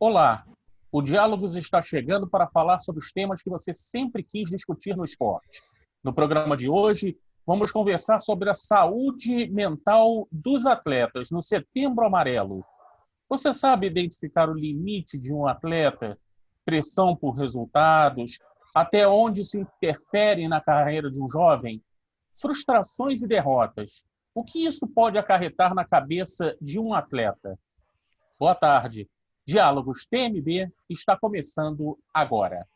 Olá, o Diálogos está chegando para falar sobre os temas que você sempre quis discutir no esporte. No programa de hoje, vamos conversar sobre a saúde mental dos atletas no Setembro Amarelo. Você sabe identificar o limite de um atleta, pressão por resultados, até onde se interfere na carreira de um jovem? Frustrações e derrotas. O que isso pode acarretar na cabeça de um atleta? Boa tarde. Diálogos TMB está começando agora.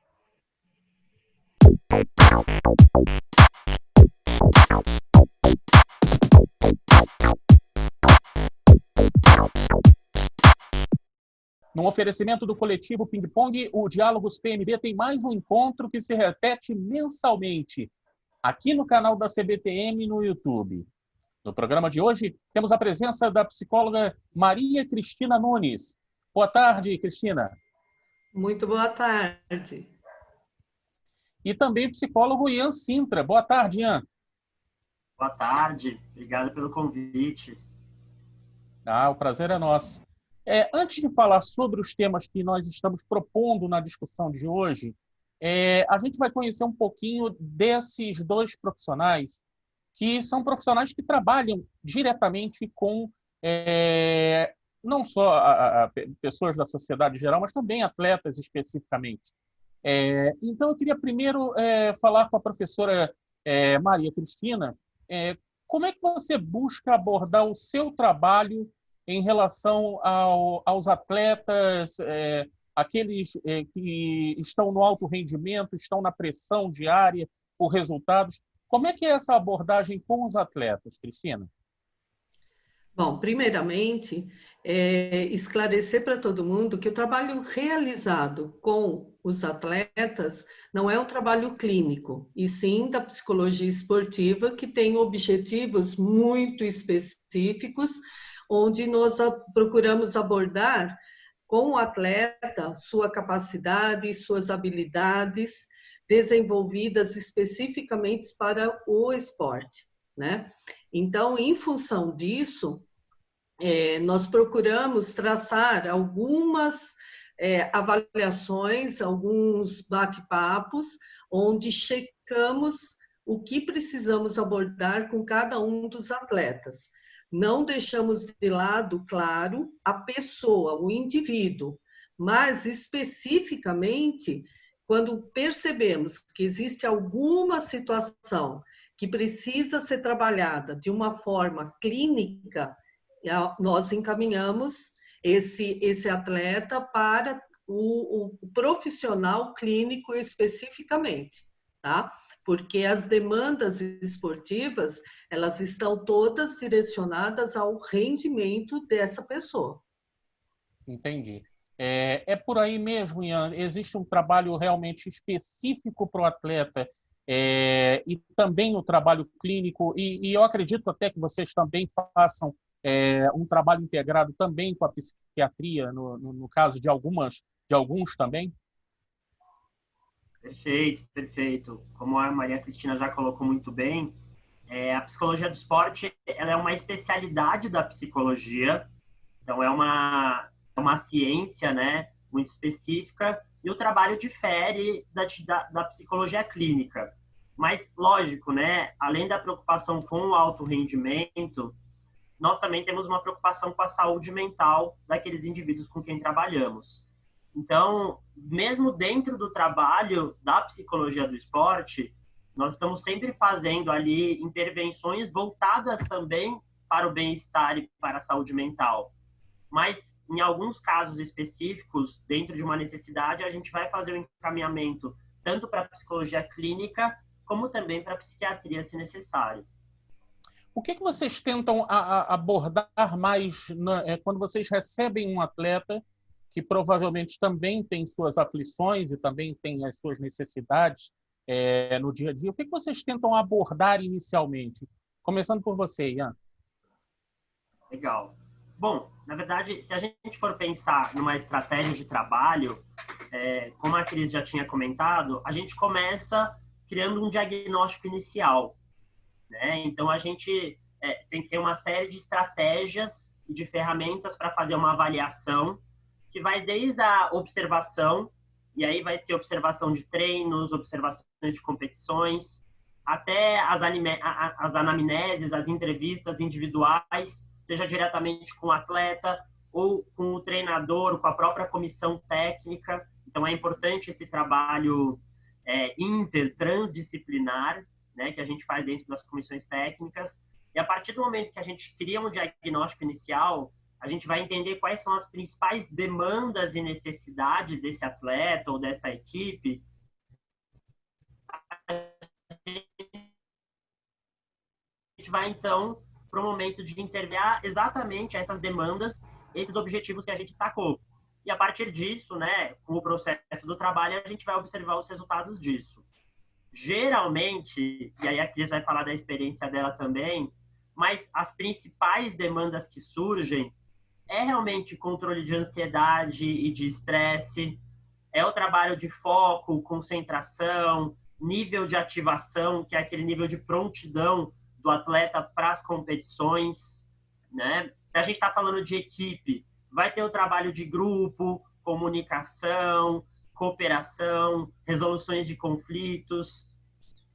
No oferecimento do coletivo Ping Pong, o Diálogos TMB tem mais um encontro que se repete mensalmente, aqui no canal da CBTM no YouTube. No programa de hoje, temos a presença da psicóloga Maria Cristina Nunes. Boa tarde, Cristina. Muito boa tarde. E também o psicólogo Ian Sintra. Boa tarde, Ian. Boa tarde, obrigado pelo convite. O prazer é nosso. Antes de falar sobre os temas que nós estamos propondo na discussão de hoje, a gente vai conhecer um pouquinho desses dois profissionais, que são profissionais que trabalham diretamente com não só pessoas da sociedade geral, mas também atletas especificamente. Então, eu queria primeiro falar com a professora Maria Cristina, como é que você busca abordar o seu trabalho em relação aos atletas, aqueles que estão no alto rendimento, estão na pressão diária por resultados? Como é que é essa abordagem com os atletas, Cristina? Bom, primeiramente, esclarecer para todo mundo que o trabalho realizado com os atletas não é um trabalho clínico, e sim da psicologia esportiva, que tem objetivos muito específicos, onde nós procuramos abordar com o atleta sua capacidade e suas habilidades desenvolvidas especificamente para o esporte, né? Então, em função disso, nós procuramos traçar algumas avaliações, alguns bate-papos, onde checamos o que precisamos abordar com cada um dos atletas. Não deixamos de lado, claro, a pessoa, o indivíduo, mas especificamente, quando percebemos que existe alguma situação que precisa ser trabalhada de uma forma clínica, nós encaminhamos esse atleta para o profissional clínico especificamente, tá? Porque as demandas esportivas, elas estão todas direcionadas ao rendimento dessa pessoa. Entendi. Por aí mesmo, Ian. Existe um trabalho realmente específico para o atleta e também o trabalho clínico, e eu acredito até que vocês também façam um trabalho integrado também com a psiquiatria, no caso de alguns também? Perfeito, perfeito. Como a Maria Cristina já colocou muito bem, a psicologia do esporte ela é uma especialidade da psicologia, então é uma ciência, né, muito específica, e o trabalho difere da psicologia clínica. Mas, lógico, né, além da preocupação com o alto rendimento, nós também temos uma preocupação com a saúde mental daqueles indivíduos com quem trabalhamos. Então, mesmo dentro do trabalho da psicologia do esporte, nós estamos sempre fazendo ali intervenções voltadas também para o bem-estar e para a saúde mental. Mas, em alguns casos específicos, dentro de uma necessidade, a gente vai fazer o encaminhamento tanto para a psicologia clínica, como também para a psiquiatria, se necessário. O que vocês tentam abordar mais quando vocês recebem um atleta que provavelmente também tem suas aflições e também tem as suas necessidades no dia a dia? O que vocês tentam abordar inicialmente? Começando por você, Ian. Legal. Bom, na verdade, se a gente for pensar numa estratégia de trabalho, como a Cris já tinha comentado, a gente começa criando um diagnóstico inicial, né? Então, a gente tem que ter uma série de estratégias e de ferramentas para fazer uma avaliação que vai desde a observação, e aí vai ser observação de treinos, observações de competições, até as anamneses, as entrevistas individuais, seja diretamente com o atleta ou com o treinador, com a própria comissão técnica. Então, é importante esse trabalho transdisciplinar, né, que a gente faz dentro das comissões técnicas. E a partir do momento que a gente cria um diagnóstico inicial, a gente vai entender quais são as principais demandas e necessidades desse atleta ou dessa equipe. A gente vai, então, para o momento de intervir exatamente essas demandas, esses objetivos que a gente destacou. E a partir disso, né, com o processo do trabalho, a gente vai observar os resultados disso. Geralmente, e aí a Cris vai falar da experiência dela também, mas as principais demandas que surgem é realmente controle de ansiedade e de estresse, é o trabalho de foco, concentração, nível de ativação, que é aquele nível de prontidão do atleta para as competições, né? Se a gente está falando de equipe, vai ter o trabalho de grupo, comunicação, cooperação, resoluções de conflitos,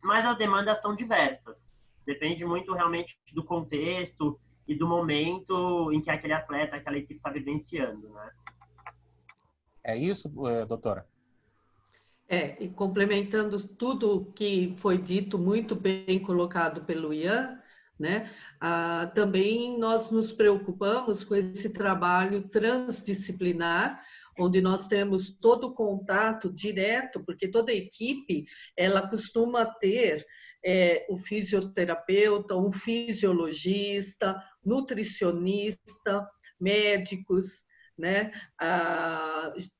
mas as demandas são diversas. Depende muito realmente do contexto e do momento em que aquele atleta, aquela equipe está vivenciando, né? É isso, doutora? E complementando tudo que foi dito, muito bem colocado pelo Ian, né? Também nós nos preocupamos com esse trabalho transdisciplinar, onde nós temos todo o contato direto, porque toda equipe, ela costuma ter o fisioterapeuta, um fisiologista, nutricionista, médicos, né?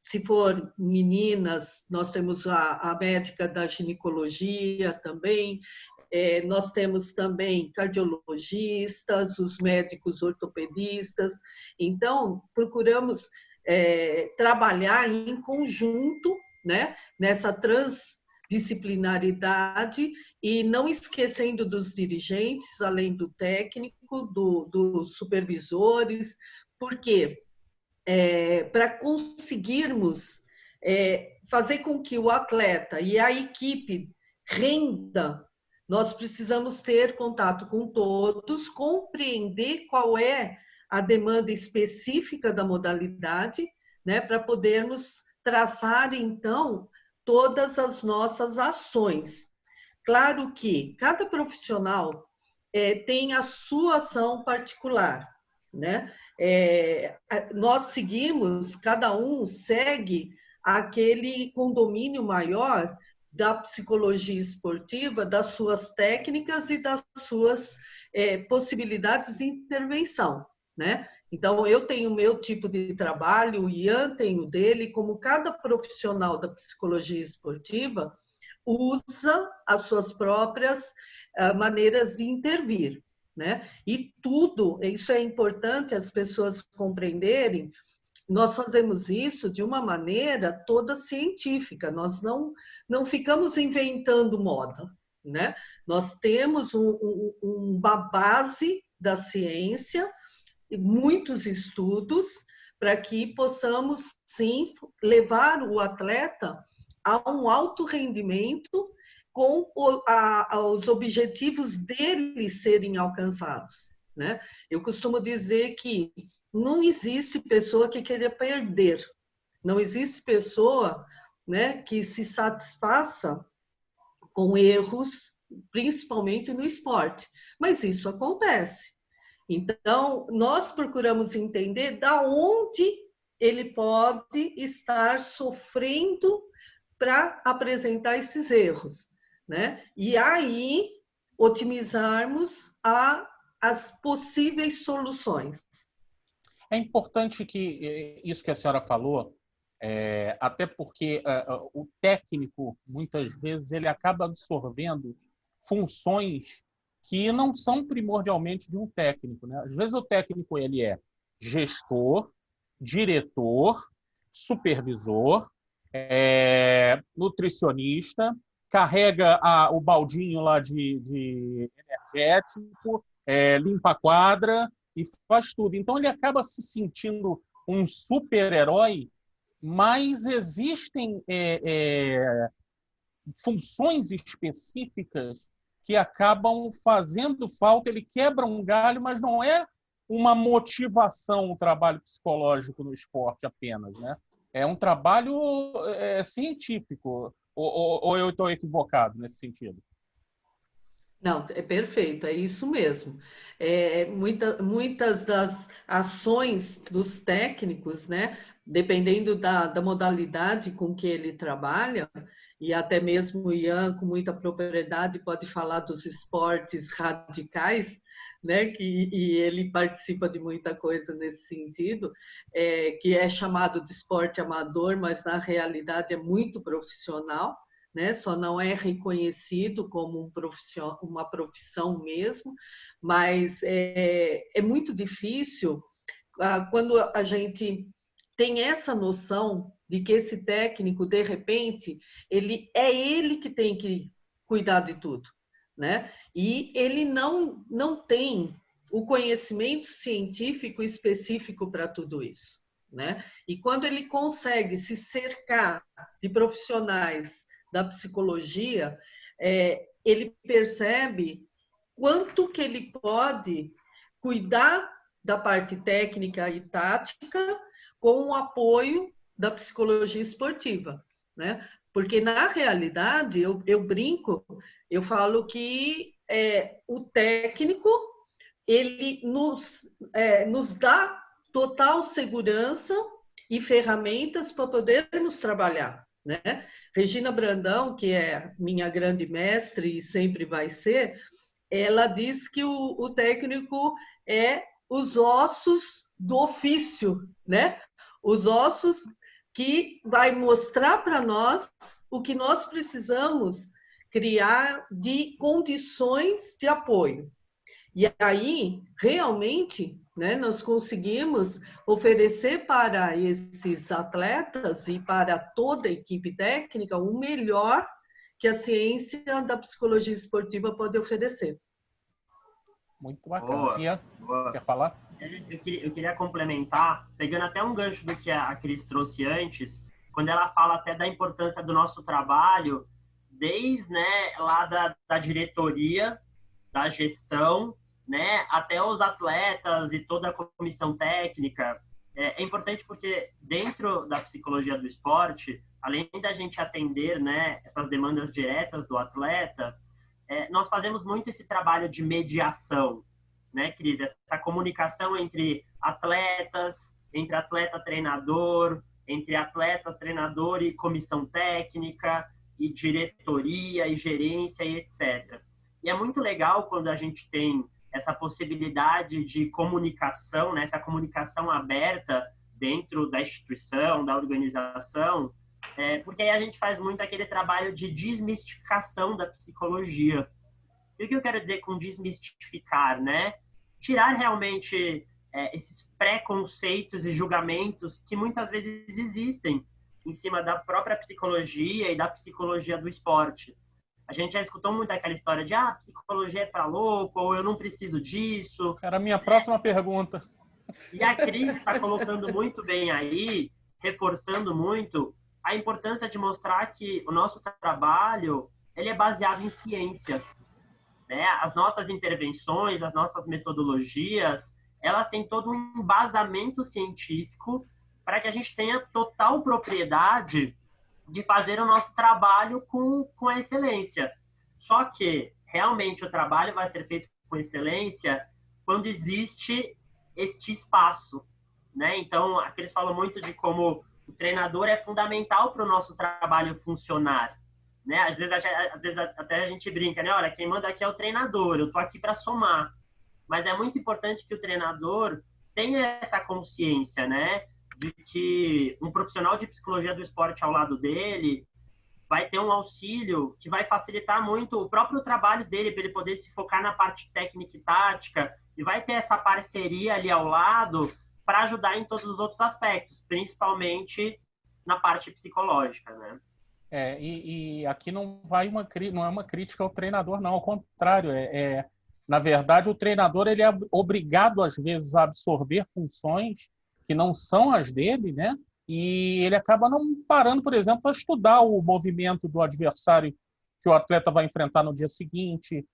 Se for meninas, nós temos a médica da ginecologia também, nós temos também cardiologistas, os médicos ortopedistas. Então, procuramos trabalhar em conjunto, né, nessa transdisciplinaridade e não esquecendo dos dirigentes, além do técnico, dos supervisores, porque para conseguirmos fazer com que o atleta e a equipe renda, nós precisamos ter contato com todos, compreender qual é a demanda específica da modalidade, né, para podermos traçar, então, todas as nossas ações. Claro que cada profissional tem a sua ação particular, né? Nós seguimos, cada um segue aquele condomínio maior da psicologia esportiva, das suas técnicas e das suas possibilidades de intervenção, né? Então, eu tenho o meu tipo de trabalho, o Ian tem o dele, como cada profissional da psicologia esportiva usa as suas próprias maneiras de intervir, né? E tudo, isso é importante as pessoas compreenderem, nós fazemos isso de uma maneira toda científica, nós não ficamos inventando moda, né? Nós temos uma base da ciência, muitos estudos, para que possamos, sim, levar o atleta a um alto rendimento com os objetivos dele serem alcançados, né? Eu costumo dizer que não existe pessoa que queira perder, não existe pessoa, né, que se satisfaça com erros, principalmente no esporte, mas isso acontece. Então, nós procuramos entender da onde ele pode estar sofrendo para apresentar esses erros, né? E aí otimizarmos as possíveis soluções. É importante que isso que a senhora falou, até porque o técnico, muitas vezes, ele acaba absorvendo funções que não são primordialmente de um técnico, né? Às vezes o técnico ele é gestor, diretor, supervisor, nutricionista, carrega o baldinho lá de energético, limpa a quadra e faz tudo. Então, ele acaba se sentindo um super-herói, mas existem funções específicas que acabam fazendo falta. Ele quebra um galho, mas não é uma motivação, um trabalho psicológico no esporte apenas, né? É um trabalho científico. Ou eu estou equivocado nesse sentido? Não, é perfeito, é isso mesmo. Muitas das ações dos técnicos, né, dependendo da modalidade com que ele trabalha, e até mesmo o Ian, com muita propriedade, pode falar dos esportes radicais, né, e ele participa de muita coisa nesse sentido, que é chamado de esporte amador, mas na realidade é muito profissional, né? Só não é reconhecido como uma profissão mesmo, mas é muito difícil quando a gente tem essa noção de que esse técnico, de repente, ele que tem que cuidar de tudo, né? E ele não tem o conhecimento científico específico para tudo isso, né? E quando ele consegue se cercar de profissionais da psicologia, ele percebe quanto que ele pode cuidar da parte técnica e tática com o apoio da psicologia esportiva, né? Porque, na realidade, eu brinco, eu falo que o técnico, ele nos dá total segurança e ferramentas para podermos trabalhar, né? Regina Brandão, que é minha grande mestre e sempre vai ser, ela diz que o técnico é os ossos do ofício, né? Os ossos que vai mostrar para nós o que nós precisamos criar de condições de apoio. E aí, realmente, né, nós conseguimos oferecer para esses atletas e para toda a equipe técnica o melhor que a ciência da psicologia esportiva pode oferecer. Muito bacana. Boa, Ian, boa. quer falar? Eu queria complementar, pegando até um gancho do que a Cris trouxe antes, quando ela fala até da importância do nosso trabalho, desde, né, lá da diretoria, da gestão, né, até os atletas e toda a comissão técnica. É importante porque dentro da psicologia do esporte, além da gente atender, né, essas demandas diretas do atleta, nós fazemos muito esse trabalho de mediação, né, Cris? Essa comunicação entre atletas, entre atleta-treinador, entre atletas, treinador e comissão técnica, e diretoria, e gerência, e etc. E é muito legal quando a gente tem essa possibilidade de comunicação, né, essa comunicação aberta dentro da instituição, da organização, porque aí a gente faz muito aquele trabalho de desmistificação da psicologia. E o que eu quero dizer com desmistificar, né? Tirar realmente esses preconceitos e julgamentos que muitas vezes existem em cima da própria psicologia e da psicologia do esporte. A gente já escutou muito aquela história de psicologia é para louco, ou eu não preciso disso. Era a minha próxima pergunta. E a Cris está colocando muito bem aí, reforçando muito a importância de mostrar que o nosso trabalho ele é baseado em ciência. Né? As nossas intervenções, as nossas metodologias, elas têm todo um embasamento científico para que a gente tenha total propriedade de fazer o nosso trabalho com excelência. Só que, realmente, o trabalho vai ser feito com excelência quando existe este espaço. Né? Então, aqui eles falam muito de como o treinador é fundamental para o nosso trabalho funcionar. Né? Às vezes até a gente brinca, né? Olha, quem manda aqui é o treinador, eu estou aqui para somar. Mas é muito importante que o treinador tenha essa consciência, né? De que um profissional de psicologia do esporte ao lado dele vai ter um auxílio que vai facilitar muito o próprio trabalho dele, para ele poder se focar na parte técnica e tática, e vai ter essa parceria ali ao lado para ajudar em todos os outros aspectos, principalmente na parte psicológica, né? E aqui não é uma crítica ao treinador, não, ao contrário. Na verdade, o treinador ele é obrigado, às vezes, a absorver funções que não são as dele, né? E ele acaba não parando, por exemplo, para estudar o movimento do adversário que o atleta vai enfrentar no dia seguinte,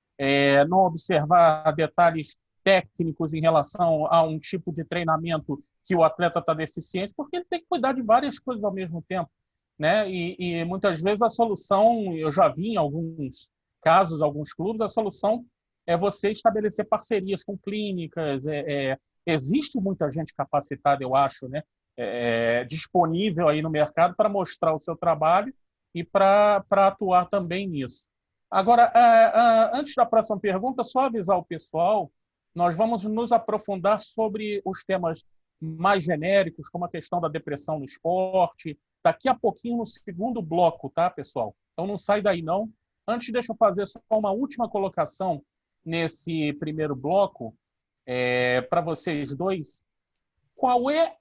não observar detalhes técnicos em relação a um tipo de treinamento que o atleta está deficiente, porque ele tem que cuidar de várias coisas ao mesmo tempo, né? E muitas vezes a solução, eu já vi em alguns casos, alguns clubes, a solução é você estabelecer parcerias com clínicas. Existe muita gente capacitada, eu acho, né? Disponível aí no mercado para mostrar o seu trabalho e para atuar também nisso. Agora, antes da próxima pergunta, só avisar o pessoal, nós vamos nos aprofundar sobre os temas mais genéricos, como a questão da depressão no esporte, daqui a pouquinho no segundo bloco, tá, pessoal? Então não sai daí, não. Antes, deixa eu fazer só uma última colocação nesse primeiro bloco para vocês dois. Qual é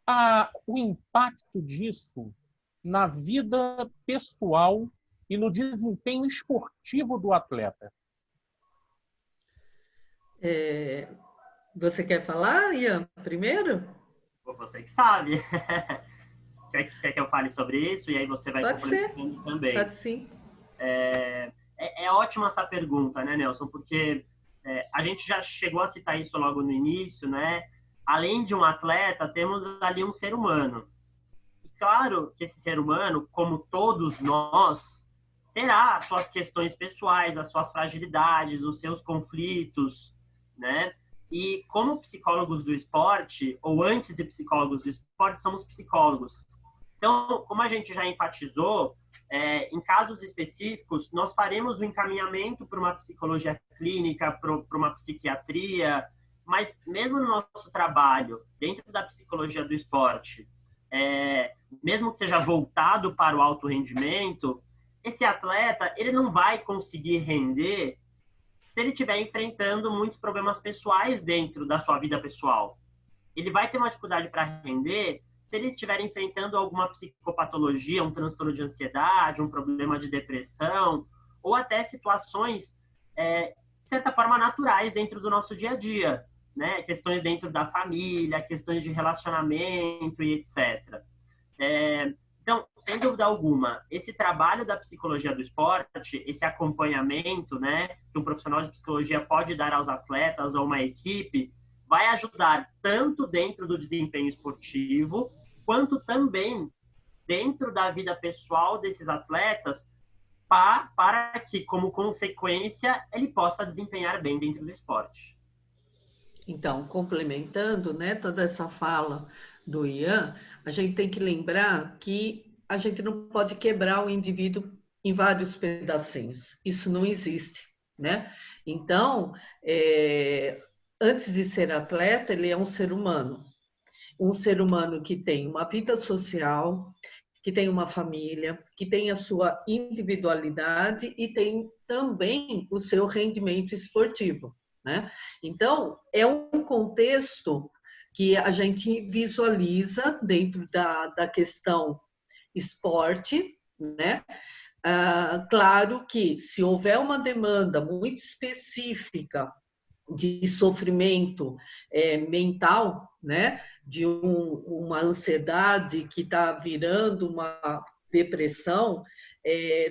o impacto disso na vida pessoal e no desempenho esportivo do atleta? Você quer falar, Ian, primeiro? Você que sabe. Quer que eu fale sobre isso? E aí você vai complementando também. Pode sim. É ótima essa pergunta, né, Nelson? Porque a gente já chegou a citar isso logo no início, né? Além de um atleta, temos ali um ser humano. E claro que esse ser humano, como todos nós, terá as suas questões pessoais, as suas fragilidades, os seus conflitos, né? E como psicólogos do esporte, ou antes de psicólogos do esporte, somos psicólogos. Então, como a gente já enfatizou, em casos específicos, nós faremos o encaminhamento para uma psicologia clínica, para uma psiquiatria, mas mesmo no nosso trabalho, dentro da psicologia do esporte, mesmo que seja voltado para o alto rendimento, esse atleta ele não vai conseguir render se ele estiver enfrentando muitos problemas pessoais dentro da sua vida pessoal. Ele vai ter uma dificuldade para render se ele estiver enfrentando alguma psicopatologia, um transtorno de ansiedade, um problema de depressão, ou até situações, de certa forma, naturais dentro do nosso dia a dia, né? Questões dentro da família, questões de relacionamento e etc. Então, sem dúvida alguma, esse trabalho da psicologia do esporte, esse acompanhamento, né, que um profissional de psicologia pode dar aos atletas ou uma equipe, vai ajudar tanto dentro do desempenho esportivo, quanto também dentro da vida pessoal desses atletas, para que, como consequência, ele possa desempenhar bem dentro do esporte. Então, complementando, né, toda essa fala do Ian, a gente tem que lembrar que a gente não pode quebrar o indivíduo em vários pedacinhos. Isso não existe, né? Então, antes de ser atleta, ele é um ser humano que tem uma vida social, que tem uma família, que tem a sua individualidade e tem também o seu rendimento esportivo, né? Então, é um contexto que a gente visualiza dentro da questão esporte, né? Claro que se houver uma demanda muito específica de sofrimento mental, né? De uma ansiedade que está virando uma depressão,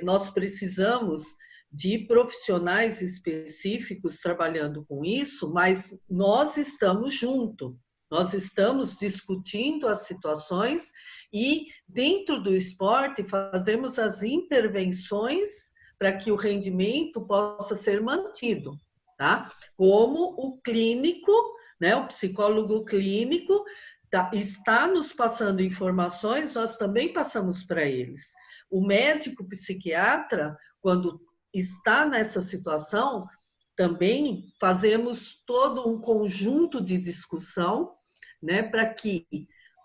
nós precisamos de profissionais específicos trabalhando com isso, mas nós estamos juntos, nós estamos discutindo as situações e, dentro do esporte, fazemos as intervenções para que o rendimento possa ser mantido, tá? Como o clínico, né, o psicólogo clínico, está nos passando informações, nós também passamos para eles. O médico psiquiatra, quando está nessa situação, também fazemos todo um conjunto de discussão, né, para que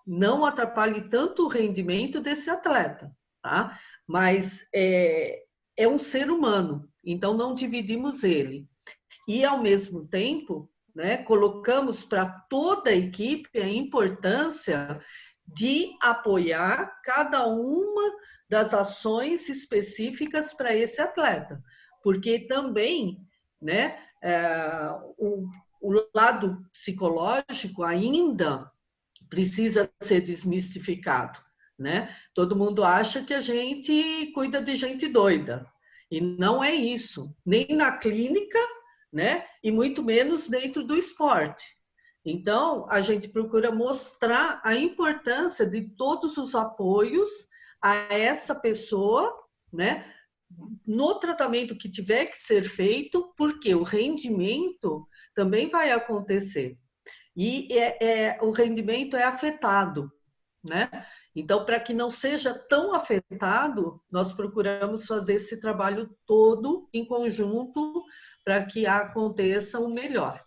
não atrapalhe tanto o rendimento desse atleta, tá? Mas é um ser humano, então não dividimos ele. E, ao mesmo tempo, né, colocamos para toda a equipe a importância de apoiar cada uma das ações específicas para esse atleta, porque também, né, o lado psicológico ainda precisa ser desmistificado, né? Todo mundo acha que a gente cuida de gente doida, e não é isso, nem na clínica, né? E muito menos dentro do esporte. Então, a gente procura mostrar a importância de todos os apoios a essa pessoa, né? No tratamento que tiver que ser feito, porque o rendimento também vai acontecer. E o rendimento é afetado, né? Então, para que não seja tão afetado, nós procuramos fazer esse trabalho todo em conjunto para que aconteça o melhor.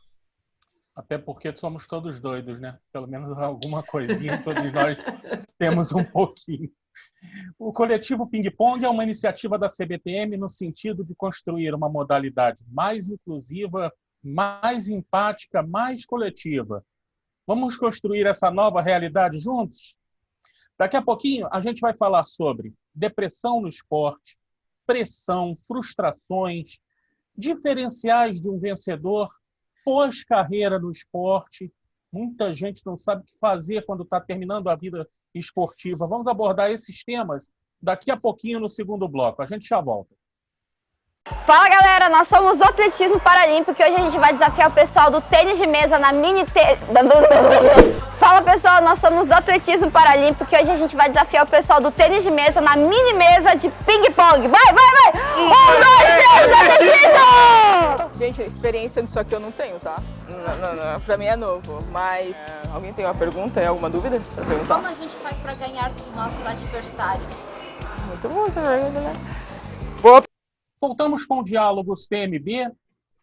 Até porque somos todos doidos, né? Pelo menos alguma coisinha todos nós temos um pouquinho. O coletivo Ping Pong é uma iniciativa da CBTM no sentido de construir uma modalidade mais inclusiva, mais empática, mais coletiva. Vamos construir essa nova realidade juntos? Daqui a pouquinho a gente vai falar sobre depressão no esporte, pressão, frustrações, diferenciais de um vencedor, pós-carreira no esporte. Muita gente não sabe o que fazer quando está terminando a vida esportiva. Vamos abordar esses temas daqui a pouquinho no segundo bloco. A gente já volta. Fala galera, nós somos do Atletismo Paralímpico e hoje a gente vai desafiar o pessoal do tênis de mesa na Fala pessoal, nós somos do Atletismo Paralímpico e hoje a gente vai desafiar o pessoal do tênis de mesa na mini mesa de ping-pong. Vai, vai, vai! 1, 2, 3, atletismo! Gente, a experiência disso aqui eu não tenho, tá? Não, pra mim é novo, mas alguém tem uma pergunta, alguma dúvida pra perguntar? Como a gente faz para ganhar dos nossos adversários? Muito bom essa pergunta, né? Voltamos com o Diálogos TMB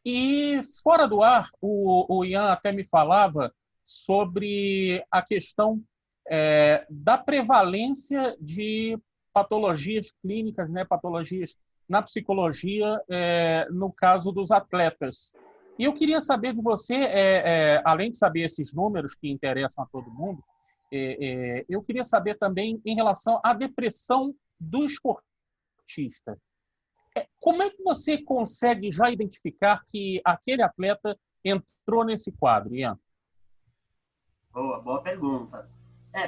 e, fora do ar, o Ian até me falava sobre a questão da prevalência de patologias clínicas, né, patologias na psicologia, no caso dos atletas. E eu queria saber de você, além de saber esses números que interessam a todo mundo, eu queria saber também em relação à depressão do esportista. Como é que você consegue já identificar que aquele atleta entrou nesse quadro, Ian? Boa pergunta.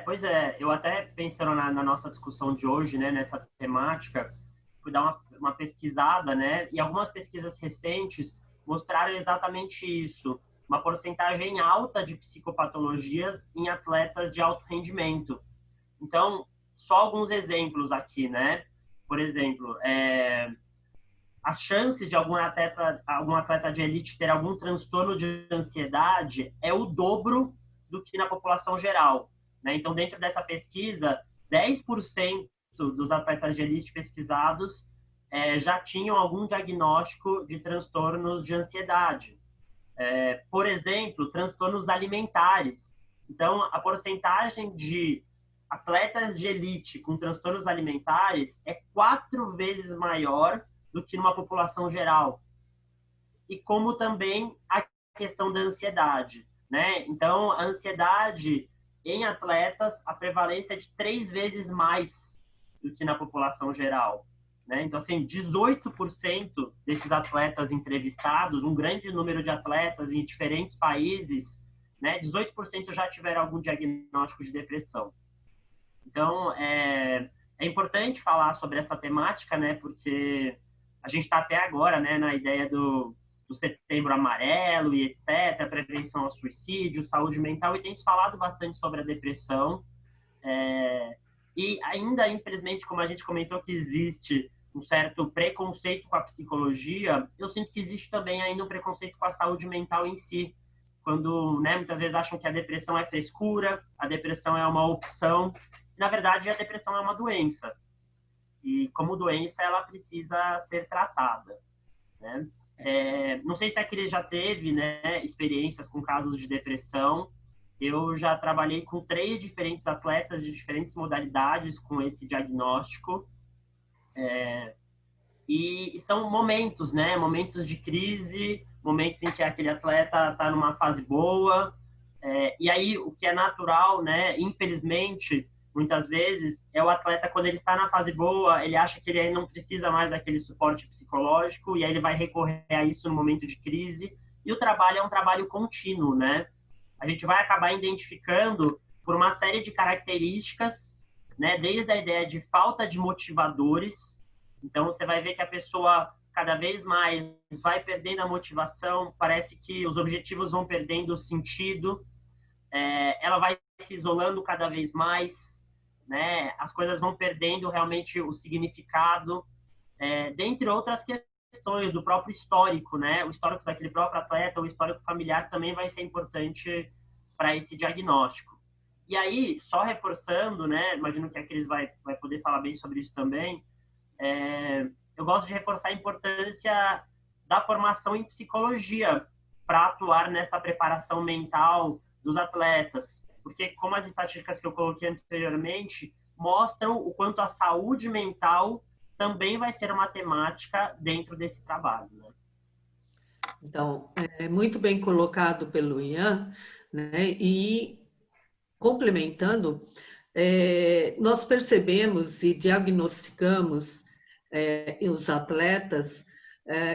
Pois é, eu até pensando na nossa discussão de hoje, né, nessa temática, fui dar uma pesquisada, né, e algumas pesquisas recentes mostraram exatamente isso, uma porcentagem alta de psicopatologias em atletas de alto rendimento. Então, só alguns exemplos aqui, né? Por exemplo, as chances de algum atleta de elite ter algum transtorno de ansiedade é o dobro do que na população geral, né? Então, dentro dessa pesquisa, 10% dos atletas de elite pesquisados já tinham algum diagnóstico de transtornos de ansiedade. Por exemplo, transtornos alimentares. Então, a porcentagem de atletas de elite com transtornos alimentares é 4 vezes maior do que numa população geral. E como também a questão da ansiedade, né? Então, a ansiedade em atletas, a prevalência é de 3 vezes mais do que na população geral, né? Então, assim, 18% desses atletas entrevistados, um grande número de atletas em diferentes países, né? 18% já tiveram algum diagnóstico de depressão. Então, é importante falar sobre essa temática, né? Porque a gente está até agora, né, na ideia do Setembro Amarelo e etc., prevenção ao suicídio, saúde mental, e tem se falado bastante sobre a depressão. E ainda, infelizmente, como a gente comentou que existe um certo preconceito com a psicologia, eu sinto que existe também ainda um preconceito com a saúde mental em si. Quando, né, muitas vezes acham que a depressão é frescura, a depressão é uma opção. Na verdade, a depressão é uma doença. E como doença, ela precisa ser tratada, né? Não sei se a Cris já teve, né, experiências com casos de depressão. Eu já trabalhei com 3 diferentes atletas de diferentes modalidades com esse diagnóstico. E são momentos, né? Momentos de crise, momentos em que aquele atleta está numa fase boa. E aí, o que é natural, né? Infelizmente, muitas vezes, é o atleta, quando ele está na fase boa, ele acha que ele não precisa mais daquele suporte psicológico, e aí ele vai recorrer a isso no momento de crise. E o trabalho é um trabalho contínuo, né? A gente vai acabar identificando por uma série de características, né? Desde a ideia de falta de motivadores. Então, você vai ver que a pessoa cada vez mais vai perdendo a motivação, parece que os objetivos vão perdendo o sentido, ela vai se isolando cada vez mais, né? As coisas vão perdendo realmente o significado, dentre outras questões do próprio histórico, né? O histórico daquele próprio atleta, o histórico familiar também vai ser importante para esse diagnóstico. E aí, só reforçando, né? Imagino que a Cris vai poder falar bem sobre isso também. Eu gosto de reforçar a importância da formação em psicologia para atuar nessa preparação mental dos atletas, porque como as estatísticas que eu coloquei anteriormente mostram o quanto a saúde mental também vai ser uma temática dentro desse trabalho, né? Então, é muito bem colocado pelo Ian, né? E complementando, nós percebemos e diagnosticamos os atletas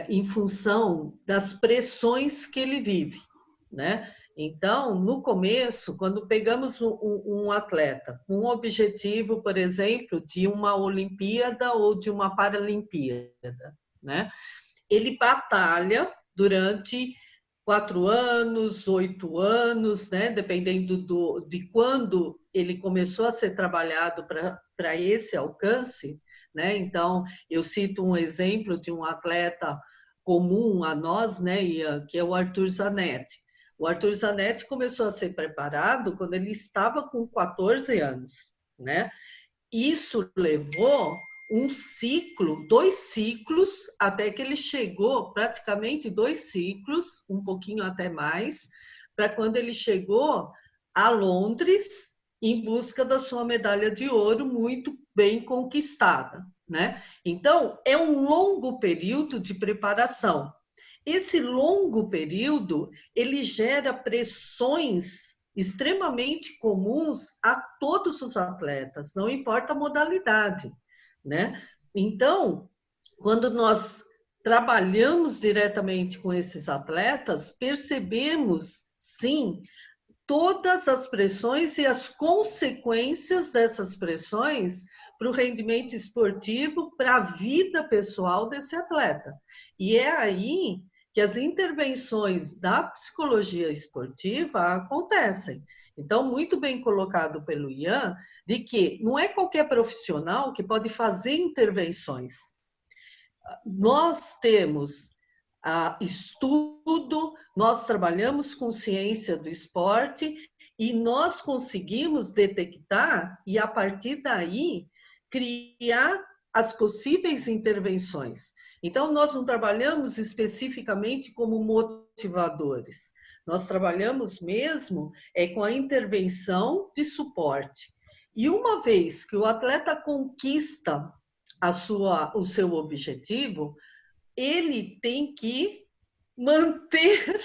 em função das pressões que ele vive, né? Então, no começo, quando pegamos um atleta, um objetivo, por exemplo, de uma Olimpíada ou de uma Paralimpíada, né? Ele batalha durante 4 anos, 8 anos, né? Dependendo de quando ele começou a ser trabalhado para esse alcance, né? Então, eu cito um exemplo de um atleta comum a nós, né, Ian, que é o Arthur Zanetti. O Arthur Zanetti começou a ser preparado quando ele estava com 14 anos, né? Isso levou um ciclo, 2 ciclos, até que ele chegou, praticamente 2 ciclos, um pouquinho até mais, para quando ele chegou a Londres, em busca da sua medalha de ouro muito bem conquistada, né? Então, é um longo período de preparação. Esse longo período, ele gera pressões extremamente comuns a todos os atletas, não importa a modalidade, né? Então, quando nós trabalhamos diretamente com esses atletas, percebemos, sim, todas as pressões e as consequências dessas pressões para o rendimento esportivo, para a vida pessoal desse atleta. E é aí que as intervenções da psicologia esportiva acontecem. Então, muito bem colocado pelo Ian, de que não é qualquer profissional que pode fazer intervenções. Nós temos estudo, nós trabalhamos com ciência do esporte e nós conseguimos detectar e, a partir daí, criar as possíveis intervenções. Então, nós não trabalhamos especificamente como motivadores, nós trabalhamos mesmo com a intervenção de suporte. E uma vez que o atleta conquista o seu objetivo, ele tem que manter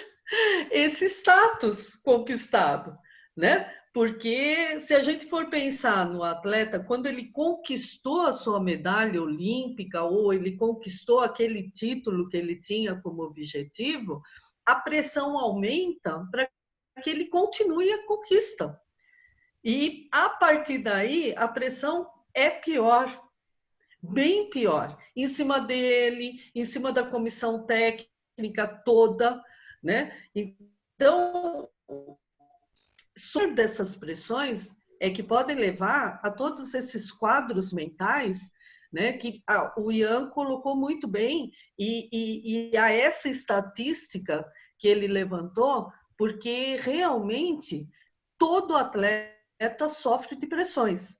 esse status conquistado, né? Porque se a gente for pensar no atleta, quando ele conquistou a sua medalha olímpica ou ele conquistou aquele título que ele tinha como objetivo, a pressão aumenta para que ele continue a conquista. E, a partir daí, a pressão é pior, bem pior, em cima dele, em cima da comissão técnica toda, né? Então, sobre dessas pressões é que podem levar a todos esses quadros mentais, né, que o Ian colocou muito bem, e a essa estatística que ele levantou, porque realmente todo atleta sofre de pressões.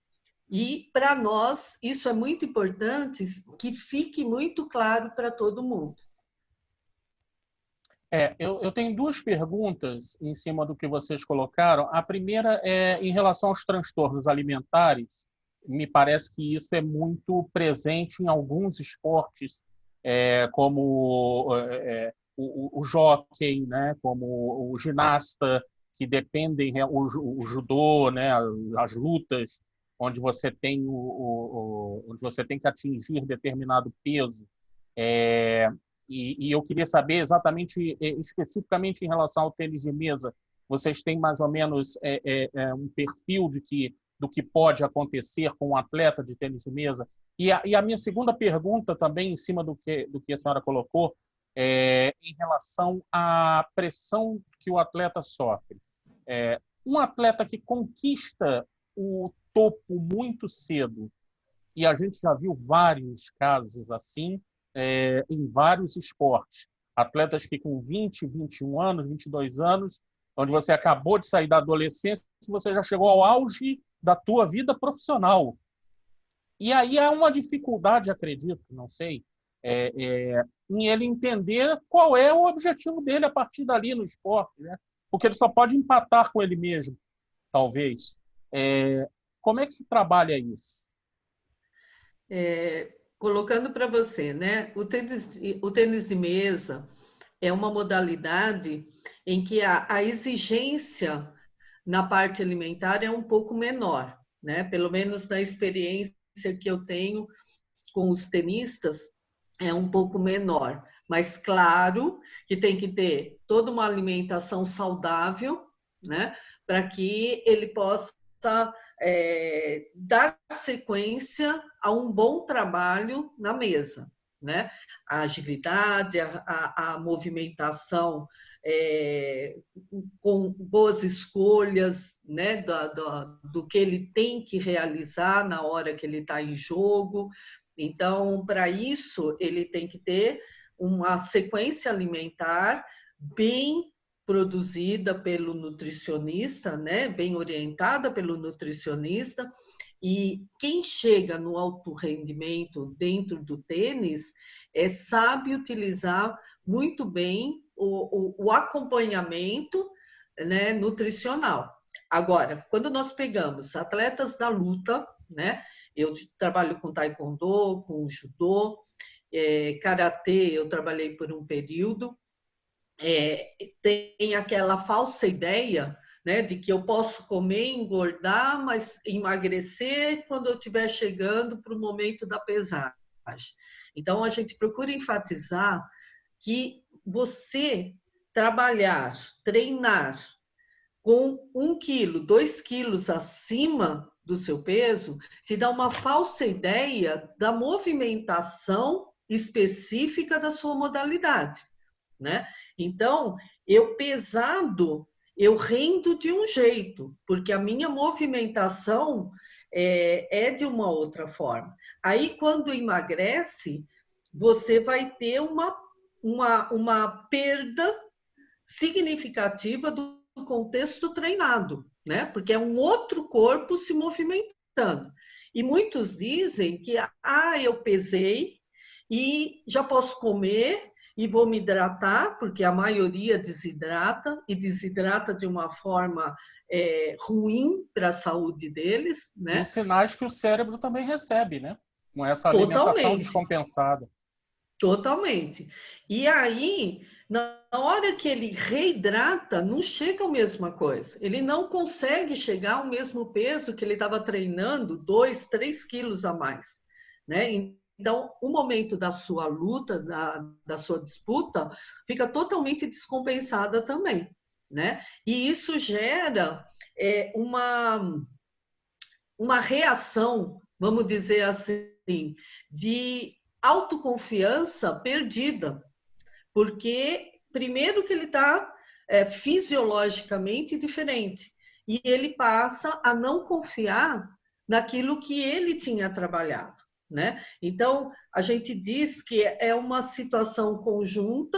E, para nós, isso é muito importante que fique muito claro para todo mundo. Eu tenho 2 perguntas em cima do que vocês colocaram. A primeira é em relação aos transtornos alimentares. Me parece que isso é muito presente em alguns esportes, como o hóquei, né, como o ginasta, que dependem, o judô, né, as lutas, onde você tem onde você tem que atingir determinado peso. E eu queria saber exatamente, especificamente em relação ao tênis de mesa, Vocês têm mais ou menos um perfil do que pode acontecer com um atleta de tênis de mesa? E a minha segunda pergunta também, em cima do que a senhora colocou, em relação à pressão que o atleta sofre. Um atleta que conquista o topo muito cedo, e a gente já viu vários casos assim em vários esportes. Atletas que com 20, 21 anos, 22 anos, onde você acabou de sair da adolescência, você já chegou ao auge da tua vida profissional. E aí há uma dificuldade, acredito, não sei, em ele entender qual é o objetivo dele a partir dali no esporte, né? Porque ele só pode empatar com ele mesmo, talvez. Como é que se trabalha isso? Colocando para você, né? O tênis de mesa é uma modalidade em que a exigência na parte alimentar é um pouco menor, né? Pelo menos na experiência que eu tenho com os tenistas, é um pouco menor. Mas claro que tem que ter toda uma alimentação saudável, né? Para que ele possa dar sequência a um bom trabalho na mesa, né? A agilidade, a movimentação com boas escolhas, né? Do que ele tem que realizar na hora que ele está em jogo. Então, para isso, ele tem que ter uma sequência alimentar bem produzida pelo nutricionista, né? Bem orientada pelo nutricionista. E quem chega no alto rendimento dentro do tênis sabe utilizar muito bem o acompanhamento, né, nutricional. Agora, quando nós pegamos atletas da luta, né? Eu trabalho com taekwondo, com judô, karatê, eu trabalhei por um período. Tem aquela falsa ideia, né, de que eu posso comer, engordar, mas emagrecer quando eu estiver chegando para o momento da pesagem. Então, a gente procura enfatizar que você trabalhar, treinar com 1 quilo, 2 quilos acima do seu peso, te dá uma falsa ideia da movimentação específica da sua modalidade, né? Então, eu pesado, eu rendo de um jeito, porque a minha movimentação é de uma outra forma. Aí, quando emagrece, você vai ter uma perda significativa do contexto treinado, né? Porque é um outro corpo se movimentando. E muitos dizem que, eu pesei e já posso comer e vou me hidratar, porque a maioria desidrata, e desidrata de uma forma ruim para a saúde deles, né? E os sinais que o cérebro também recebe, né? Com essa alimentação descompensada. Totalmente. E aí, na hora que ele reidrata, não chega a mesma coisa. Ele não consegue chegar ao mesmo peso que ele estava treinando, 2, 3 quilos a mais, né? Então, o momento da sua luta, da sua disputa, fica totalmente descompensada também, né? E isso gera uma reação, vamos dizer assim, de autoconfiança perdida, porque primeiro que ele está fisiologicamente diferente e ele passa a não confiar naquilo que ele tinha trabalhado, né? Então, a gente diz que é uma situação conjunta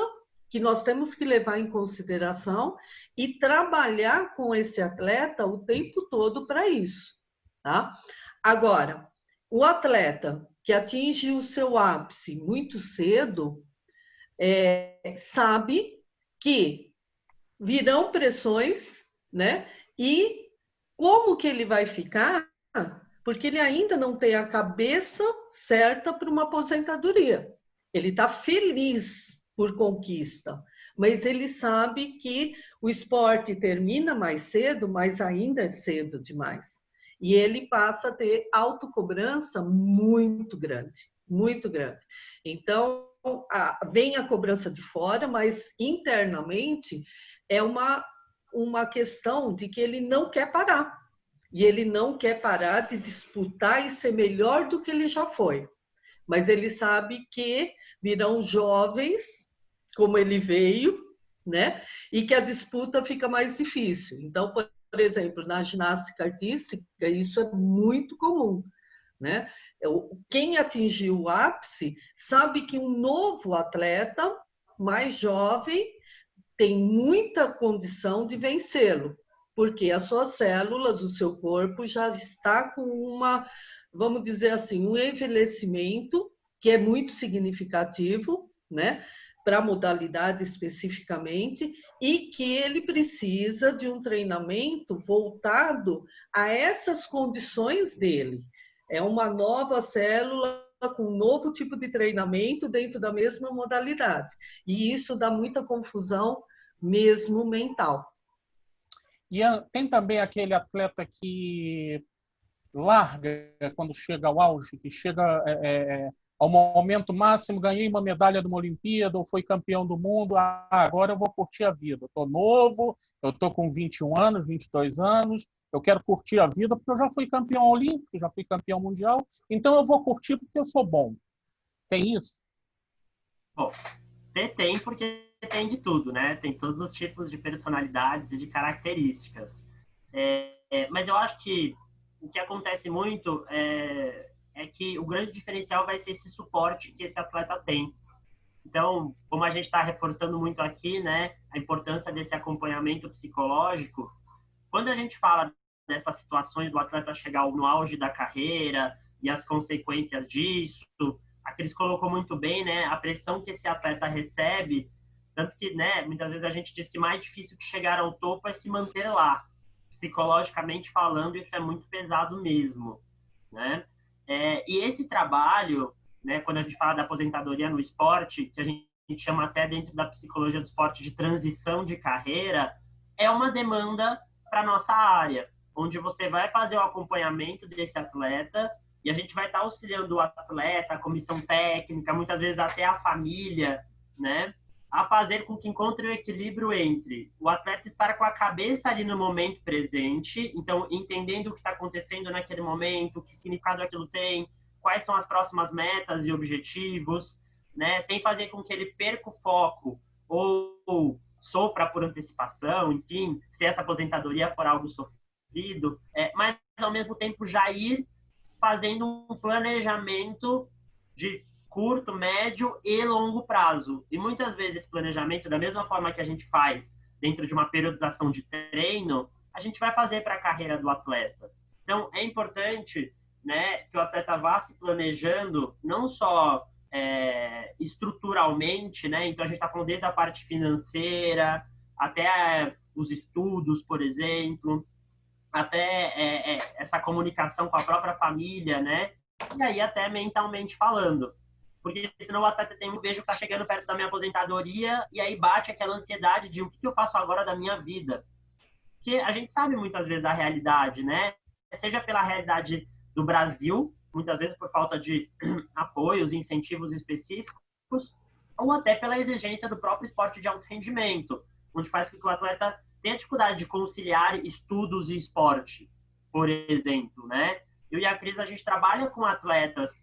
que nós temos que levar em consideração e trabalhar com esse atleta o tempo todo para isso, tá? Agora, o atleta que atinge o seu ápice muito cedo, sabe que virão pressões, né? E como que ele vai ficar? Porque ele ainda não tem a cabeça certa para uma aposentadoria. Ele está feliz por conquista, mas ele sabe que o esporte termina mais cedo, mas ainda é cedo demais. E ele passa a ter autocobrança muito grande, muito grande. Então, vem a cobrança de fora, mas internamente é uma uma questão de que ele não quer parar. E ele não quer parar de disputar e ser melhor do que ele já foi. Mas ele sabe que virão jovens, como ele veio, né? E que a disputa fica mais difícil. Então, por exemplo, na ginástica artística, isso é muito comum, né? Quem atingiu o ápice sabe que um novo atleta, mais jovem, tem muita condição de vencê-lo, porque as suas células, o seu corpo já está com uma, vamos dizer assim, um envelhecimento que é muito significativo, né? Para a modalidade especificamente, e que ele precisa de um treinamento voltado a essas condições dele. É uma nova célula com um novo tipo de treinamento dentro da mesma modalidade. E isso dá muita confusão mesmo mental. E tem também aquele atleta que larga quando chega ao auge, que chega ao momento máximo, ganhei uma medalha de uma Olimpíada ou foi campeão do mundo, agora eu vou curtir a vida. Estou novo, eu estou com 21 anos, 22 anos, eu quero curtir a vida porque eu já fui campeão olímpico, já fui campeão mundial, então eu vou curtir porque eu sou bom. Tem isso? Bom, tem porque tem de tudo, né? Tem todos os tipos de personalidades e de características. Mas eu acho que o que acontece muito é que o grande diferencial vai ser esse suporte que esse atleta tem. Então, como a gente está reforçando muito aqui, né, a importância desse acompanhamento psicológico, quando a gente fala dessas situações do atleta chegar no auge da carreira e as consequências disso, a Cris colocou muito bem, né, a pressão que esse atleta recebe, tanto que, né, muitas vezes a gente diz que mais difícil que chegar ao topo é se manter lá. Psicologicamente falando, isso é muito pesado mesmo, né? E esse trabalho, né, quando a gente fala da aposentadoria no esporte, que a gente chama até dentro da psicologia do esporte de transição de carreira, é uma demanda para a nossa área, onde você vai fazer o acompanhamento desse atleta e a gente vai estar auxiliando o atleta, a comissão técnica, muitas vezes até a família, né, a fazer com que encontre o equilíbrio entre o atleta estar com a cabeça ali no momento presente, então entendendo o que está acontecendo naquele momento, que significado aquilo tem, quais são as próximas metas e objetivos, né, sem fazer com que ele perca o foco ou sofra por antecipação, enfim, se essa aposentadoria for algo sofrido, mas ao mesmo tempo já ir fazendo um planejamento de curto, médio e longo prazo. E muitas vezes esse planejamento, da mesma forma que a gente faz dentro de uma periodização de treino, a gente vai fazer para a carreira do atleta. Então, é importante, né, que o atleta vá se planejando, não só estruturalmente, né? Então, a gente está falando desde a parte financeira, até os estudos, por exemplo, até essa comunicação com a própria família, né? E aí até mentalmente falando. Porque senão o atleta tem um vejo que está chegando perto da minha aposentadoria e aí bate aquela ansiedade de o que eu faço agora da minha vida. Porque a gente sabe muitas vezes a realidade, né? Seja pela realidade do Brasil, muitas vezes por falta de apoios e incentivos específicos, ou até pela exigência do próprio esporte de alto rendimento, onde faz com que o atleta tenha dificuldade de conciliar estudos e esporte, por exemplo, né? Eu e a Cris, a gente trabalha com atletas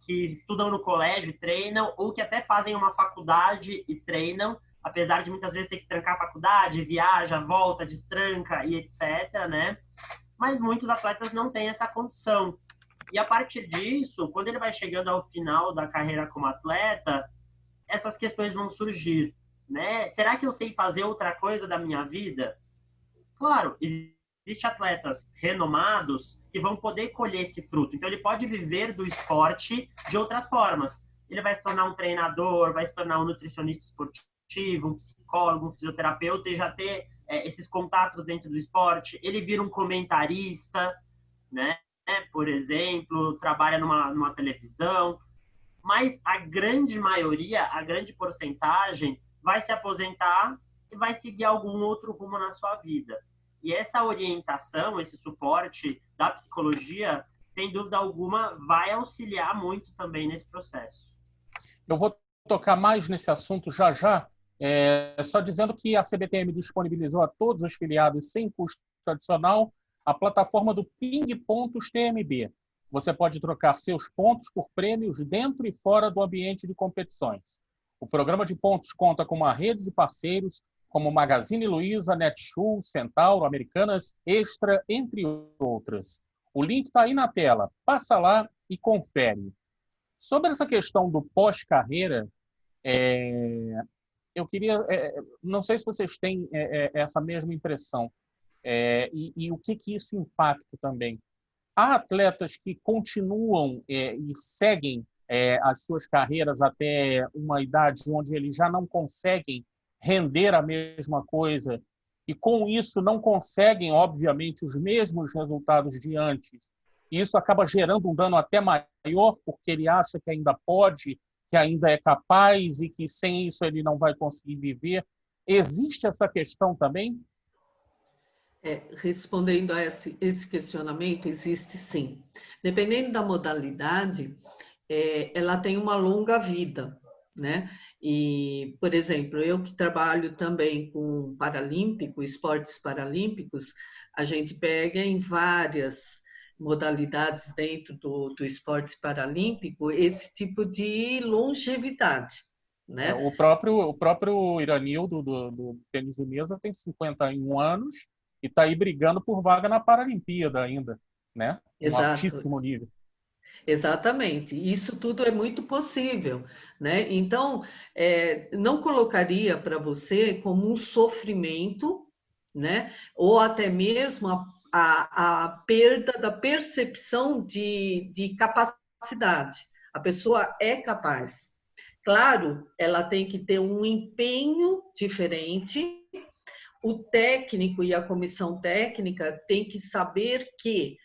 que estudam no colégio e treinam, ou que até fazem uma faculdade e treinam, apesar de muitas vezes ter que trancar a faculdade, viaja, volta, destranca e etc, né? Mas muitos atletas não têm essa condição. E a partir disso, quando ele vai chegando ao final da carreira como atleta, essas questões vão surgir, né? Será que eu sei fazer outra coisa da minha vida? Claro, existem atletas renomados que vão poder colher esse fruto. Então, ele pode viver do esporte de outras formas. Ele vai se tornar um treinador, vai se tornar um nutricionista esportivo, um psicólogo, um fisioterapeuta e já ter esses contatos dentro do esporte. Ele vira um comentarista, né? Por exemplo, trabalha numa televisão. Mas a grande maioria, a grande porcentagem, vai se aposentar e vai seguir algum outro rumo na sua vida. E essa orientação, esse suporte da psicologia, sem dúvida alguma, vai auxiliar muito também nesse processo. Eu vou tocar mais nesse assunto já já, Só dizendo que a CBTM disponibilizou a todos os filiados sem custo adicional a plataforma do Ping Pontos TMB. Você pode trocar seus pontos por prêmios dentro e fora do ambiente de competições. O programa de pontos conta com uma rede de parceiros como Magazine Luiza, Netshoes, Centauro, Americanas, Extra, entre outras. O link está aí na tela. Passa lá e confere. Sobre essa questão do pós-carreira, eu queria... não sei se vocês têm essa mesma impressão. E o que isso impacta também. Há atletas que continuam e seguem as suas carreiras até uma idade onde eles já não conseguem render a mesma coisa e, com isso, não conseguem, obviamente, os mesmos resultados de antes. Isso acaba gerando um dano até maior, porque ele acha que ainda pode, que ainda é capaz e que, sem isso, ele não vai conseguir viver. Existe essa questão também? Respondendo a esse questionamento, existe sim. Dependendo da modalidade, ela tem uma longa vida, né? E, por exemplo, eu que trabalho também com esportes paralímpicos, a gente pega em várias modalidades dentro do esporte paralímpico esse tipo de longevidade, né? O próprio Iranildo do tênis de mesa tem 51 anos e está aí brigando por vaga na Paralimpíada ainda, né? Exato. Altíssimo nível. Exatamente, isso tudo é muito possível, né? Então, não colocaria para você como um sofrimento, né? Ou até mesmo a perda da percepção de capacidade. A pessoa é capaz. Claro, ela tem que ter um empenho diferente. O técnico e a comissão técnica tem que saber que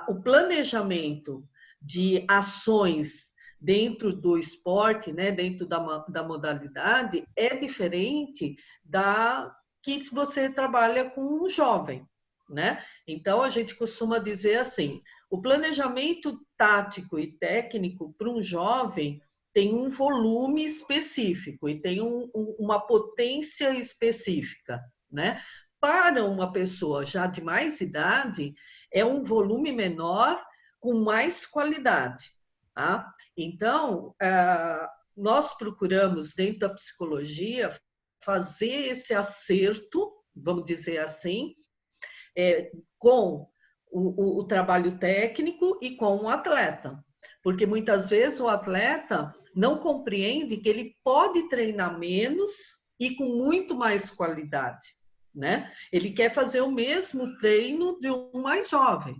o planejamento de ações dentro do esporte, né, dentro da modalidade, é diferente da que você trabalha com um jovem, né? Então, a gente costuma dizer assim, o planejamento tático e técnico para um jovem tem um volume específico e tem uma potência específica, né? Para uma pessoa já de mais idade, é um volume menor com mais qualidade, tá? Então, nós procuramos, dentro da psicologia, fazer esse acerto, vamos dizer assim, com o trabalho técnico e com o atleta. Porque muitas vezes o atleta não compreende que ele pode treinar menos e com muito mais qualidade, né? Ele quer fazer o mesmo treino de um mais jovem.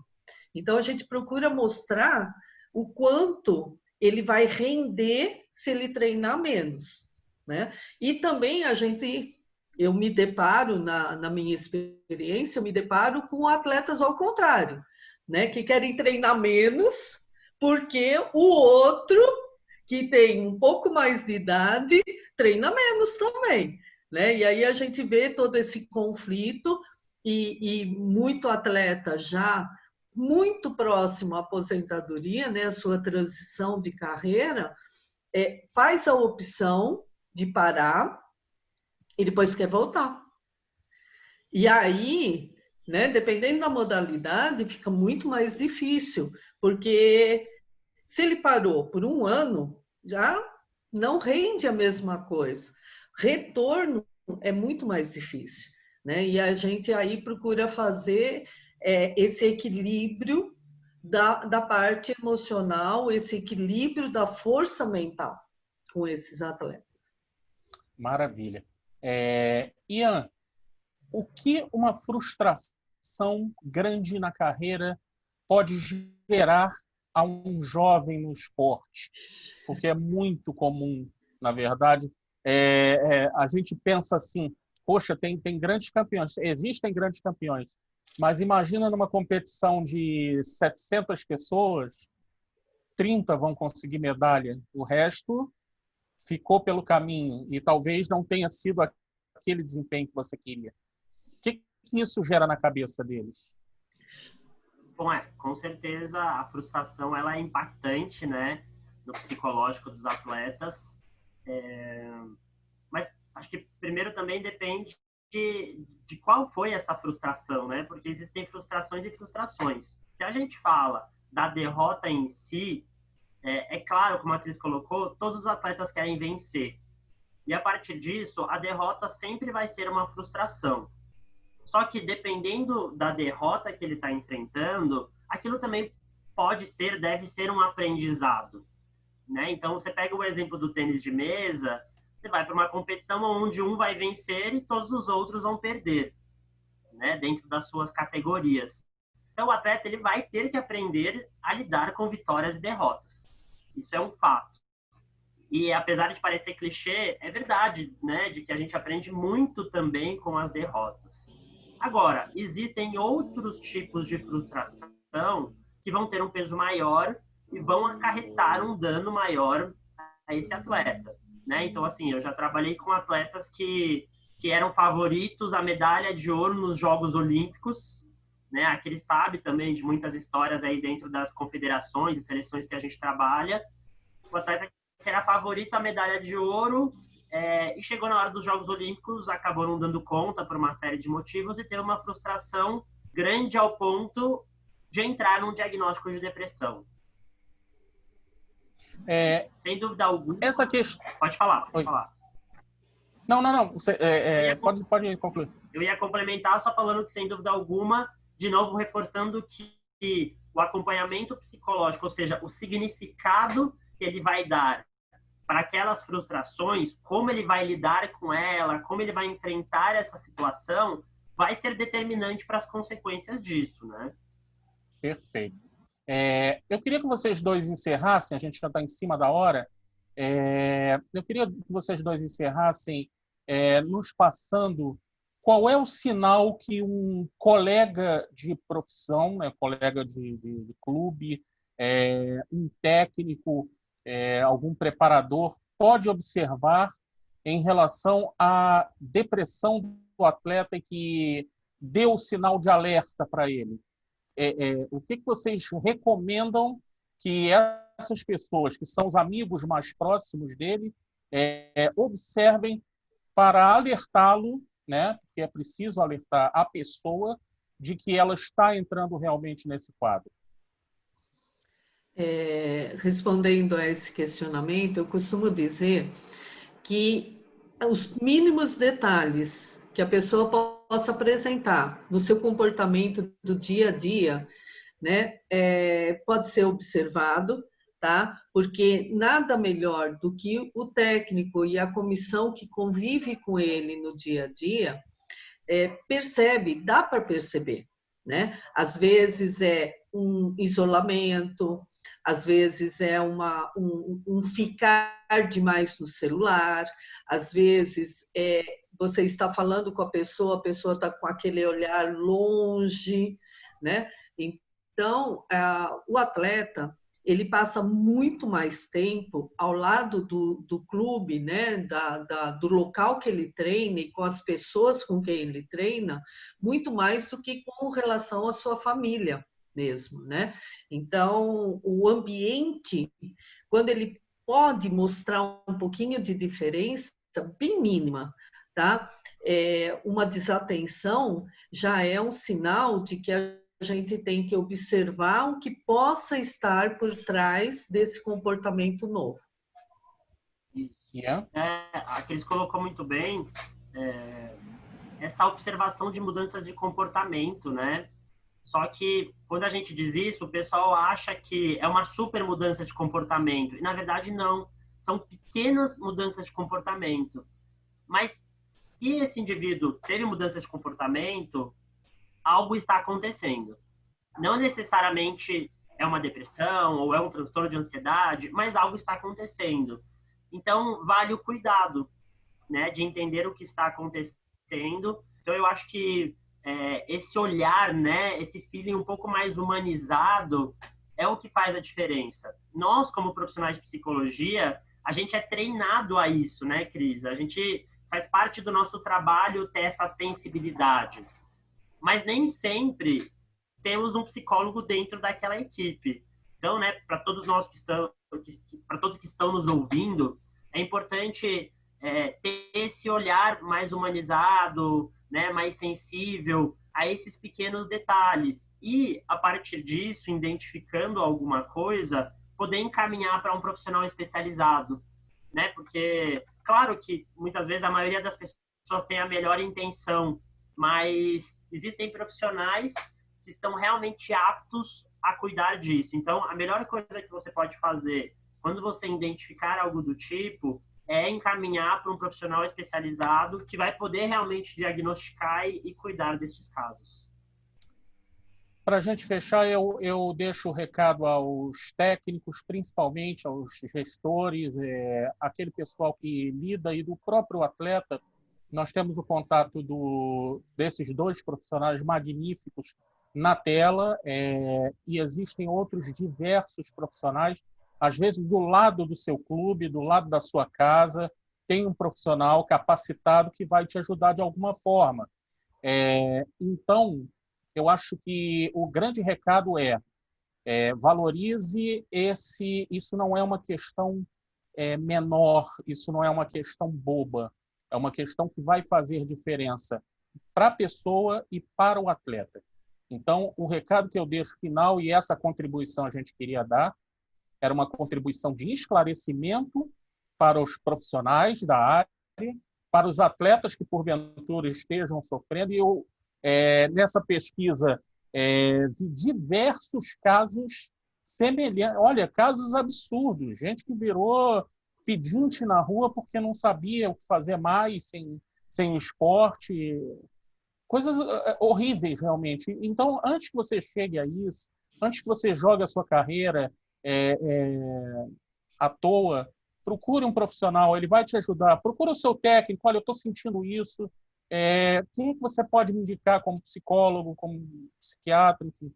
Então, a gente procura mostrar o quanto ele vai render se ele treinar menos, né? E também eu me deparo, na minha experiência, eu me deparo com atletas ao contrário, né? Que querem treinar menos porque o outro, que tem um pouco mais de idade, treina menos também, né? E aí a gente vê todo esse conflito e muito atleta já muito próximo à aposentadoria, né? A sua transição de carreira, faz a opção de parar e depois quer voltar. E aí, né, dependendo da modalidade, fica muito mais difícil, porque se ele parou por um ano, já não rende a mesma coisa. Retorno é muito mais difícil, né? E a gente aí procura fazer esse equilíbrio da parte emocional, esse equilíbrio da força mental com esses atletas. Maravilha. Ian, o que uma frustração grande na carreira pode gerar a um jovem no esporte? Porque é muito comum, na verdade. A gente pensa assim, poxa, tem grandes campeões, existem grandes campeões, mas imagina numa competição de 700 pessoas, 30 vão conseguir medalha, o resto ficou pelo caminho e talvez não tenha sido aquele desempenho que você queria. O que isso gera na cabeça deles? Bom, com certeza a frustração ela é impactante, né, no psicológico dos atletas. Mas acho que primeiro também depende de qual foi essa frustração, né? Porque existem frustrações e frustrações. Se a gente fala da derrota em si, é claro, como a Cris colocou, todos os atletas querem vencer. E a partir disso, a derrota sempre vai ser uma frustração. Só que dependendo da derrota que ele está enfrentando, aquilo também deve ser um aprendizado, né? Então, você pega o exemplo do tênis de mesa, você vai para uma competição onde um vai vencer e todos os outros vão perder, né? Dentro das suas categorias. Então, o atleta ele vai ter que aprender a lidar com vitórias e derrotas. Isso é um fato. E apesar de parecer clichê, é verdade, né? De que a gente aprende muito também com as derrotas. Agora, existem outros tipos de frustração que vão ter um peso maior e vão acarretar um dano maior a esse atleta, né? Então, assim, eu já trabalhei com atletas que eram favoritos à medalha de ouro nos Jogos Olímpicos, né? Aquele sabe também de muitas histórias aí dentro das confederações e seleções que a gente trabalha. O atleta que era favorito à medalha de ouro e chegou na hora dos Jogos Olímpicos, acabou não dando conta por uma série de motivos e teve uma frustração grande ao ponto de entrar num diagnóstico de depressão. Sem dúvida alguma. Essa questão. Pode falar, pode falar. Não. Você, pode concluir. Eu ia complementar só falando que, sem dúvida alguma, de novo reforçando que o acompanhamento psicológico, ou seja, o significado que ele vai dar para aquelas frustrações, como ele vai lidar com ela, como ele vai enfrentar essa situação, vai ser determinante para as consequências disso, né? Perfeito. Eu queria que vocês dois encerrassem, a gente já está em cima da hora, eu queria que vocês dois encerrassem nos passando qual é o sinal que um colega de profissão, né, colega de clube, um técnico, algum preparador pode observar em relação à depressão do atleta e que deu o sinal de alerta para ele. O que vocês recomendam que essas pessoas, que são os amigos mais próximos dele, observem para alertá-lo, né? Porque é preciso alertar a pessoa de que ela está entrando realmente nesse quadro? Respondendo a esse questionamento, eu costumo dizer que os mínimos detalhes que a pessoa possa apresentar no seu comportamento do dia a dia, né, pode ser observado, tá? Porque nada melhor do que o técnico e a comissão que convive com ele no dia a dia percebe, dá para perceber, né? Às vezes é um isolamento, às vezes é um ficar demais no celular, às vezes você está falando com a pessoa está com aquele olhar longe, né? Então, o atleta, ele passa muito mais tempo ao lado do clube, né? Do local que ele treina e com as pessoas com quem ele treina, muito mais do que com relação à sua família mesmo, né? Então, o ambiente, quando ele pode mostrar um pouquinho de diferença, bem mínima, tá? Uma desatenção já é um sinal de que a gente tem que observar o que possa estar por trás desse comportamento novo. A Cris colocou muito bem essa observação de mudanças de comportamento, né? Só que, quando a gente diz isso, o pessoal acha que é uma super mudança de comportamento. E, na verdade, não. São pequenas mudanças de comportamento. Mas, se esse indivíduo teve mudança de comportamento, algo está acontecendo. Não necessariamente é uma depressão ou é um transtorno de ansiedade, mas algo está acontecendo. Então, vale o cuidado, né, de entender o que está acontecendo. Então, eu acho que esse olhar, né, esse feeling um pouco mais humanizado é o que faz a diferença. Nós, como profissionais de psicologia, a gente é treinado a isso, né, Cris? A gente faz parte do nosso trabalho ter essa sensibilidade. Mas nem sempre temos um psicólogo dentro daquela equipe. Então, né, para todos nós para todos que estão nos ouvindo, é importante ter esse olhar mais humanizado, né, mais sensível a esses pequenos detalhes. E, a partir disso, identificando alguma coisa, poder encaminhar para um profissional especializado, né? Porque, claro que, muitas vezes, a maioria das pessoas tem a melhor intenção, mas existem profissionais que estão realmente aptos a cuidar disso. Então, a melhor coisa que você pode fazer quando você identificar algo do tipo é encaminhar para um profissional especializado que vai poder realmente diagnosticar e cuidar desses casos. Para a gente fechar, eu deixo o recado aos técnicos, principalmente aos gestores, aquele pessoal que lida, e do próprio atleta. Nós temos o contato desses dois profissionais magníficos na tela, e existem outros diversos profissionais. Às vezes, do lado do seu clube, do lado da sua casa, tem um profissional capacitado que vai te ajudar de alguma forma. Então, eu acho que o grande recado valorize isso não é uma questão menor, isso não é uma questão boba, é uma questão que vai fazer diferença para a pessoa e para o atleta. Então, o recado que eu deixo final, e essa contribuição a gente queria dar, era uma contribuição de esclarecimento para os profissionais da área, para os atletas que, porventura, estejam sofrendo. E eu, nessa pesquisa, vi diversos casos semelhantes. Olha, casos absurdos. Gente que virou pedinte na rua porque não sabia o que fazer mais sem o esporte. Coisas horríveis, realmente. Então, antes que você chegue a isso, antes que você jogue a sua carreira à toa, procure um profissional, ele vai te ajudar. Procure o seu técnico. Olha, eu estou sentindo isso. Quem é que você pode me indicar como psicólogo, como psiquiatra, enfim.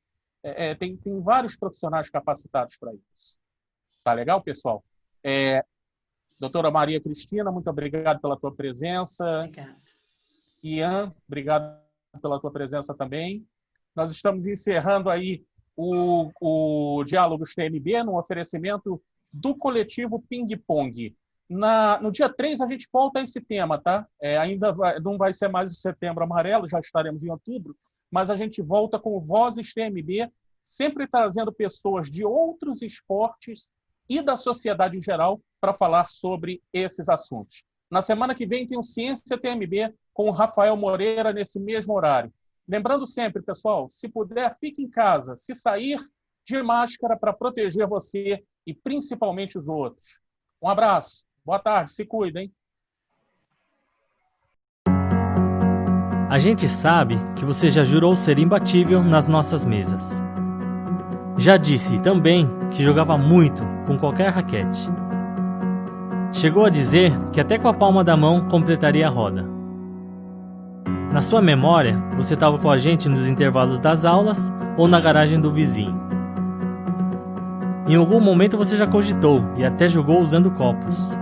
Tem vários profissionais capacitados para isso. Tá legal, pessoal? Doutora Maria Cristina, muito obrigado pela tua presença. Obrigada. Ian, obrigado pela tua presença também. Nós estamos encerrando aí o Diálogos TNB no oferecimento do coletivo Ping Pong. No dia 3 a gente volta a esse tema, tá? Ainda não vai ser mais o Setembro Amarelo, já estaremos em outubro, mas a gente volta com Vozes TNB, sempre trazendo pessoas de outros esportes e da sociedade em geral para falar sobre esses assuntos. Na semana que vem tem o Ciência TNB com o Rafael Moreira nesse mesmo horário. Lembrando sempre, pessoal, se puder, fique em casa. Se sair, de máscara para proteger você e principalmente os outros. Um abraço. Boa tarde. Se cuida, hein? A gente sabe que você já jurou ser imbatível nas nossas mesas. Já disse também que jogava muito com qualquer raquete. Chegou a dizer que até com a palma da mão completaria a roda. Na sua memória, você estava com a gente nos intervalos das aulas ou na garagem do vizinho. Em algum momento você já cogitou e até jogou usando copos.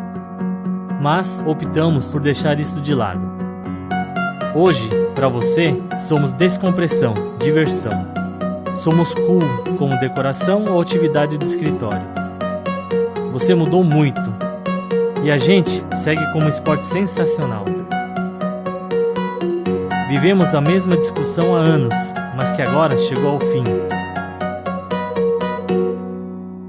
Mas optamos por deixar isso de lado. Hoje, para você, somos descompressão, diversão. Somos cool como decoração ou atividade do escritório. Você mudou muito. E a gente segue como um esporte sensacional. Vivemos a mesma discussão há anos, mas que agora chegou ao fim.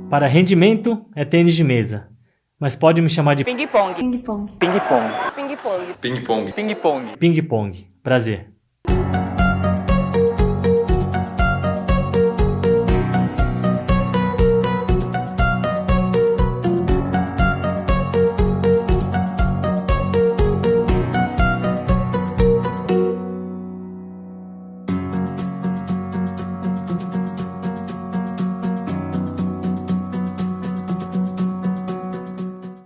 Para rendimento é tênis de mesa, mas pode me chamar de Ping-pong. Ping-pong. Ping-pong. Ping-pong. Ping-pong. Ping-pong. ping-pong. Prazer.